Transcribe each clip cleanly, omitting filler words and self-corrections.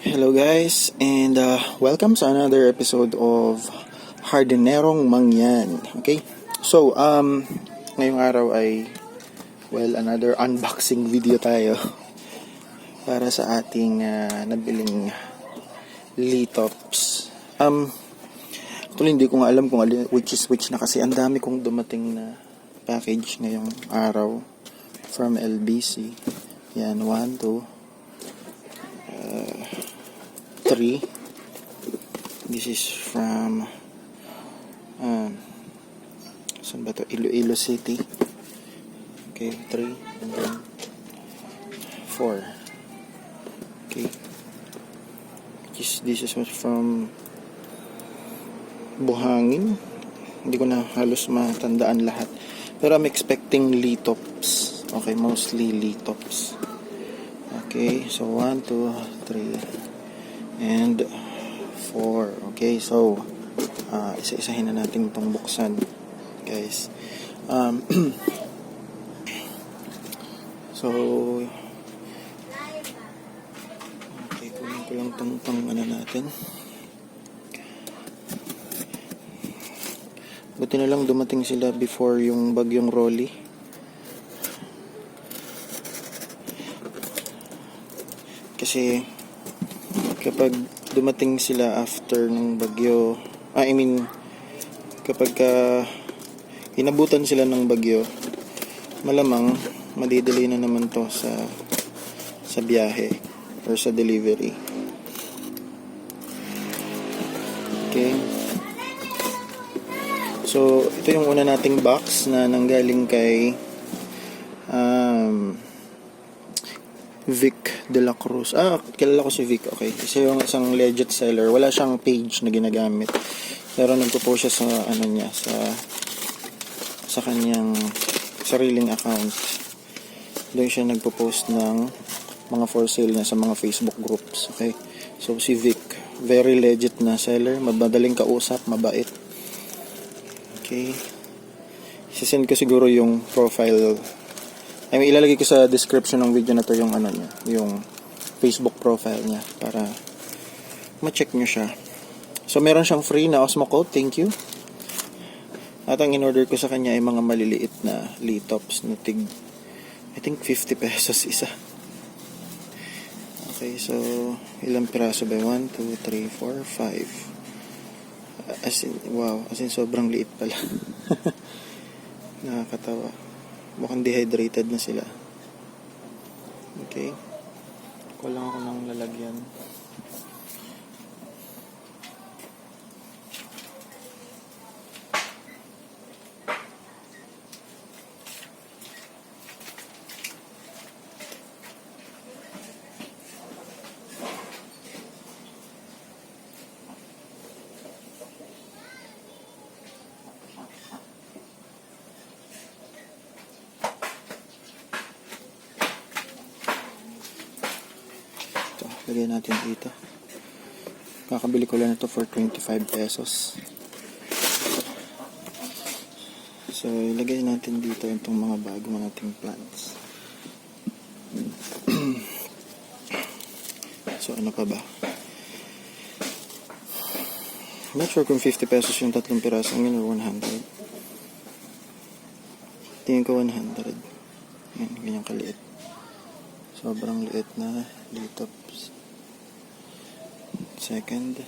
Hello guys, and welcome sa another episode of Hardinerong Mangyan. Okay? So, ngayong araw ay, another unboxing video tayo para sa ating nabiling Lithops. Actually, hindi ko nga alam kung which is which na kasi ang dami kong dumating na package ngayong araw from LBC. Yan, 1, 2, 3. This is from saan ba to? Iloilo City. Okay, 3 and then 4. Okay. This is from Buhangin. Hindi ko na halos matandaan lahat. Pero I'm expecting Lithops. Okay, mostly Lithops. Okay, so 1, 2, 3 and 4. Okay, so isa-isahin na natin itong buksan, guys. So okay, kunin ko lang itong ano natin. Buti na lang dumating sila before yung bagyong Rolly. Kasi kapag dumating sila after ng bagyo, kapag inabutan sila ng bagyo, malamang madidelay na naman to sa biyahe or sa delivery. Okay. So, ito yung una nating box na nanggaling kay Vic de la Cruz. Kilala ko si Vic. Okay. Kasi yung isang legit seller. Wala siyang page na ginagamit. Pero nagpo-post siya sa sa kanyang sariling account. Doon siya nagpo-post ng mga for sale na sa mga Facebook groups. Okay. So si Vic, very legit na seller, madaling kausap, mabait. Okay. Sisend ko siguro yung profile. Ilalagay ko sa description ng video na to yung niya, yung Facebook profile niya para ma-check nyo siya. So meron siyang free na Osmo code, thank you. At ang in-order ko sa kanya ay mga maliliit na Lithops na I think 50 pesos isa. Okay, so ilang piraso ba? 1, 2, 3, 4, 5. As in sobrang liit pala. Nakakatawa. Mukhang dehydrated na sila. Okay. Kulang ako ng lalagyan. Lagay natin dito. Kakabili ko lang ito for 25 pesos. So, ilagay natin dito itong mga bago nating plants. So, ano pa ba? I'm not sure kung 50 pesos yung tatlong piraso ngayon or 100. Tingin ko 100. Yan, ganyan kaliit. Sobrang liit na Lithops. Second.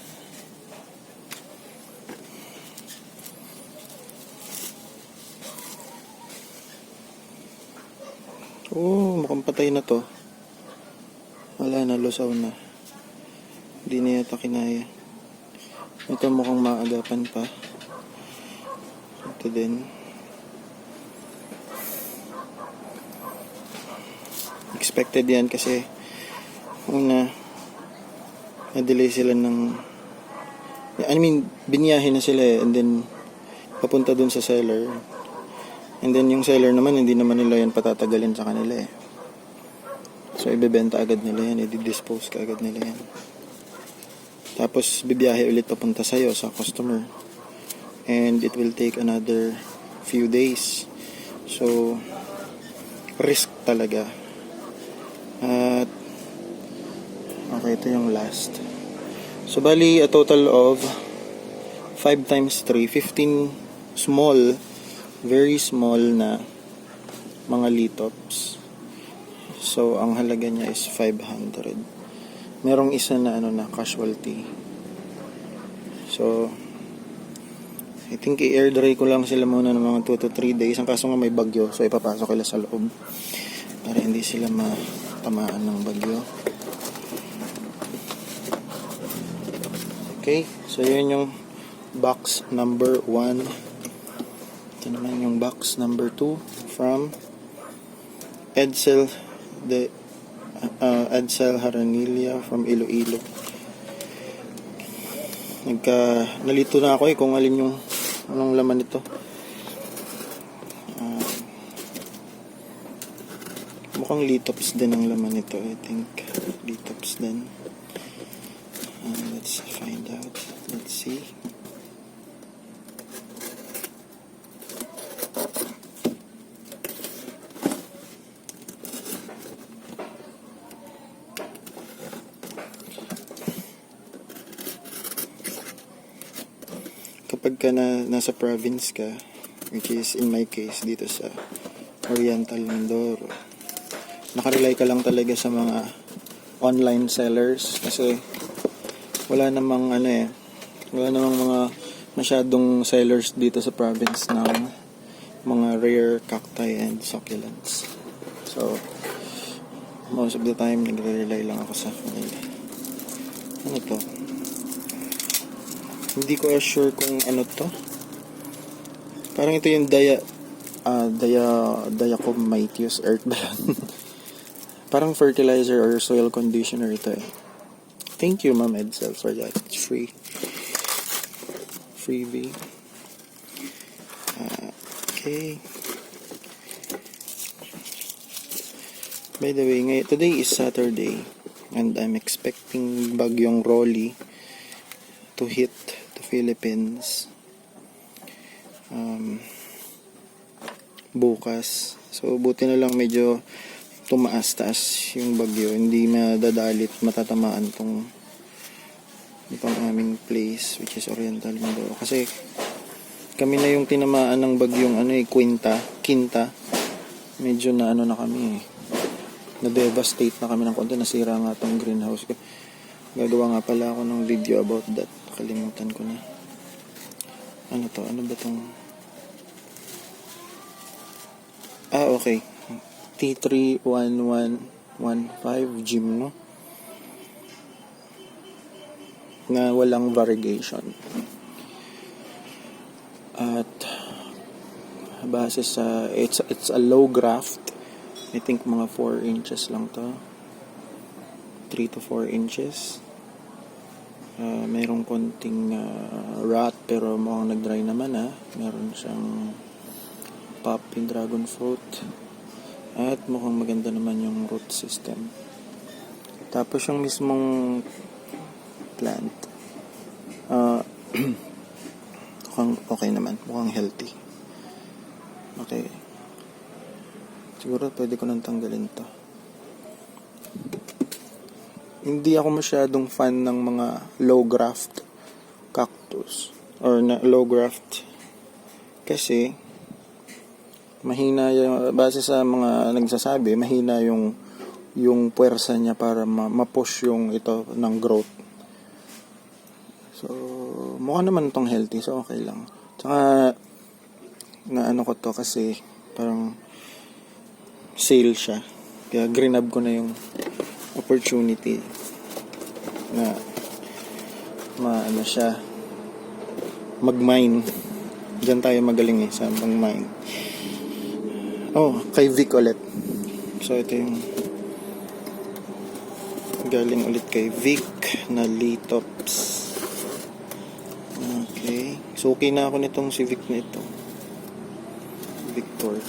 Mukhang patay na to. Wala na, lusaw na. Hindi na yata kinaya. Ito mukhang maagapan pa. Ito din. Expected yan kasi na-delay sila biniyahe na sila and then papunta dun sa seller, and then yung seller naman hindi naman nila yan patatagalin sa kanila so ibebenta agad nila yan, i-dispose ka agad nila yan, tapos bibiyahe ulit papunta sa'yo sa customer and it will take another few days, so risk talaga. At Okay, ito yung last. So, bali, a total of 5 times 3, 15 small, very small na mga lithops. So, ang halaga niya is 500. Merong isa na na casualty. So, I think i-air dry ko lang sila muna ng mga 2 to 3 days. Ang kaso nga may bagyo, so ipapasok sila sa loob para hindi sila matamaan ng bagyo. Okay, so yun yung box number 1. Ito naman yung box number 2 from Edsel Haranilia from Iloilo. Nalito na ako kung alin yung anong laman nito. Mukhang lithops din ang laman nito. I think lithops din. Let's find out. Let's see. Kapag ka nasa province ka, which is in my case dito sa Oriental Mindoro, nakarely ka lang talaga sa mga online sellers kasi wala namang mga masyadong sellers dito sa province ng mga rare cacti and succulents. So most of the time nagre-rely lang ako sa kanila. Ano to? Hindi ko sure kung ano to. Parang ito yung diacomateous earth ba yan? Parang fertilizer or soil conditioner ito eh. Thank you, Ma'am Edsel, for that. It's free. Freebie. Okay. By the way, today is Saturday and I'm expecting bagyong Rolly to hit the Philippines bukas. So buti na lang medyo tumaas-taas yung bagyo, hindi madadalit, matatamaan itong aming place, which is Oriental Mindoro. Kasi kami na yung tinamaan ng bagyong Quinta. Medyo na kami na-devastate na kami ng konti, nasira nga itong greenhouse ko. Gagawa nga pala ako ng video about that, kalimutan ko na. Ano to? Ano ba itong okay, T31115 Gymno na walang variegation. At base sa it's a low graft. I think mga 4 inches lang to. 3 to 4 inches. Mayroong konting rot pero mukhang nag-dry naman Meron siyang pop in dragon fruit. At mukhang maganda naman yung root system. Tapos yung mismong plant, mukhang okay naman. Mukhang healthy. Okay. Siguro pwede ko nang tanggalin to. Hindi ako masyadong fan ng mga low graft cactus or low graft kasi mahina yung, base sa mga nagsasabi, mahina yung puwersa niya para ma-push yung ito ng growth. So, mukha naman itong healthy, so okay lang. Tsaka, ko to kasi parang sale siya. Kaya greenab ko na yung opportunity na siya mag-mine. Diyan tayo magaling sa pang-mine. Kay Vic ulit. So, ito yung galing ulit kay Vic na Lithops. Okay. Suki na ako nitong si Vic na ito. Victor.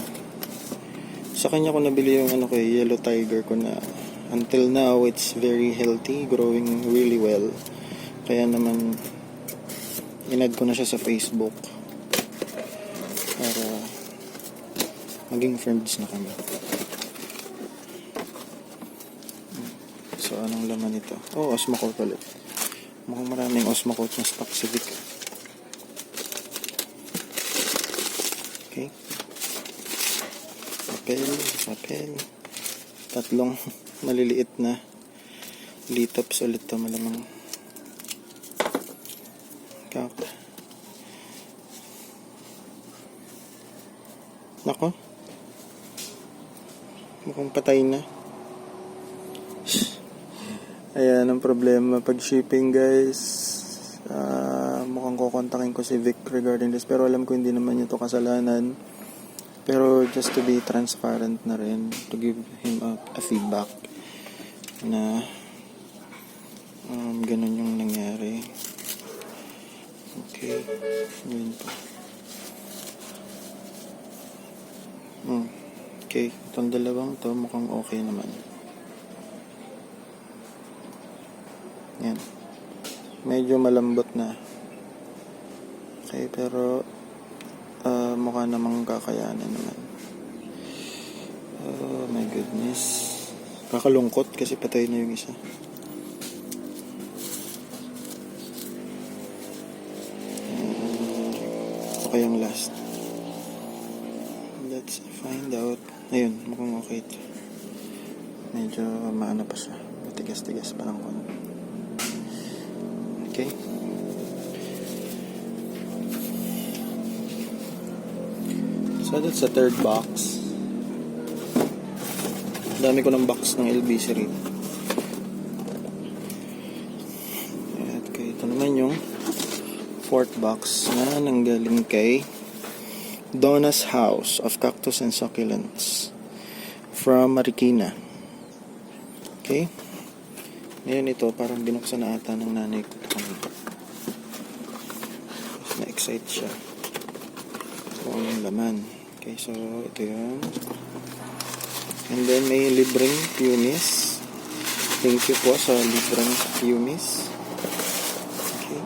Sa kanya ko nabili yung yellow tiger ko na until now it's very healthy, growing really well. Kaya naman in-add ko na siya sa Facebook para maging friends na kami. So, anong laman ito? Oh, Osmocote ulit. Mukhang maraming Osmocote na stock si Vic. Okay. Papel. Tatlong maliliit na Lithops ulit to malamang. Nako. Mukhang patay na. Ayan ang problema pag shipping, guys. Mukhang kukontakin ko si Vic regarding this. Pero alam ko hindi naman ito kasalanan. Pero just to be transparent na rin. To give him a feedback. Na ganun yung nangyari. Okay. Yun po. Okay. Itong dalawang to mukhang okay naman. Yan. Medyo malambot na. Okay, pero mukha namang kakayanan naman. Oh my goodness. Kakalungkot kasi patay na yung isa. Okay yung last. Let's find out. Ayun, mukhang okay ito. Medyo maano pa siya. Matigas-tigas pa lang konti. Okay. So that's the third box. Dami ko ng box ng LBC rin. At okay, ito naman yung fourth box na nanggaling kay Donna's House of Cactus and Succulents from Marikina. Okay. Ngayon ito, parang binuksan na ata ng nanay ko. Na-excite siya. So, yung laman. Okay, so ito yun. And then may libreng pumice. Thank you po sa libreng pumice. Okay.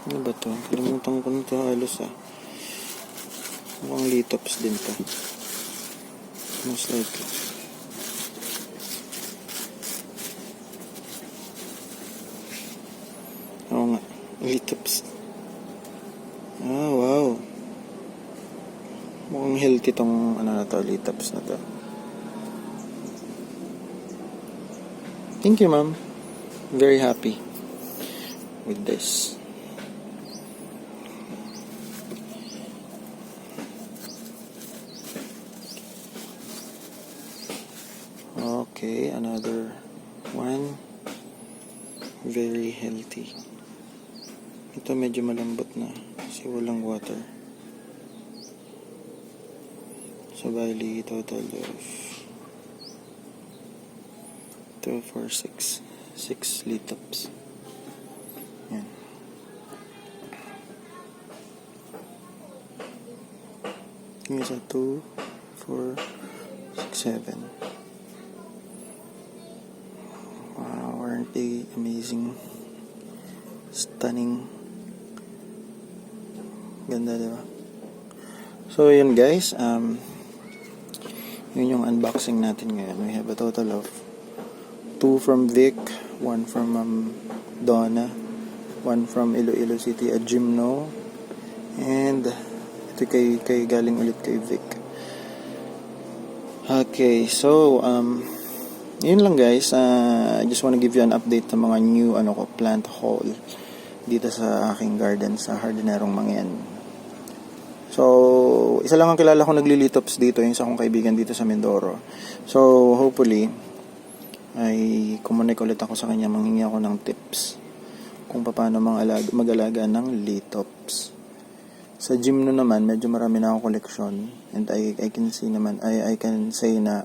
Ano ba to? Kalimutan ko na ito halos mukhang Lithops din to. Most likely. Oo nga. Lithops. Wow. Mukhang healthy tong Lithops na to. Thank you, ma'am. Very happy with this. Okay, another one. Very healthy. Ito medyo malambot na kasi walang water. So, bali, total of 2, 4, 6 Lithops. Yan. Yung isa 2, 4, 6, 7. Wow, aren't they amazing? Stunning. Ganda, diba? So, yun guys. Yun yung unboxing natin ngayon. We have a total of 2 from Vic, 1 from Donna, 1 from Iloilo City at Gymno, and ito kay galing ulit kay Vic. Okay, so yun lang guys. I just want to give you an update ng mga new plant haul dito sa aking garden sa Hardinerong Mangyan. So, isa lang ang kilala ko nagli-Lithops dito, yung isa kong kaibigan dito sa Mindoro. So, hopefully ay kumonek ulit ako sa kanya, manghingi ako ng tips kung paano mag-alaga ng Lithops. Sa Gymno naman, medyo marami na akong koleksyon, and I can say na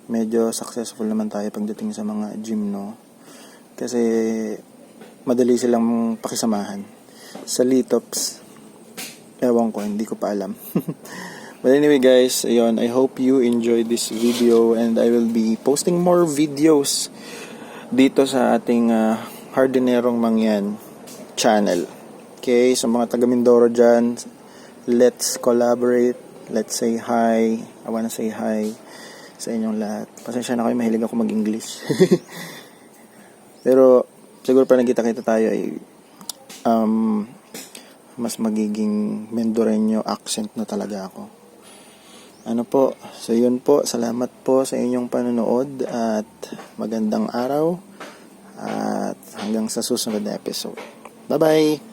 medyo successful naman tayo pagdating sa mga Gymno kasi madali silang pakisamahan. Sa Lithops, ewan ko, hindi ko pa alam. But anyway guys, ayun, I hope you enjoyed this video and I will be posting more videos dito sa ating Hardinerong Mangyan channel. Okay, sa mga taga Mindoro dyan, let's collaborate, let's say hi. I wanna say hi sa inyong lahat. Pasensya na kayo, mahilig ako mag-English. Pero siguro pa nagkita-kita tayo ay mas magiging Mendoreño accent na talaga ako. Ano po, so yun po, salamat po sa inyong panonood at magandang araw at hanggang sa susunod na episode. Bye-bye!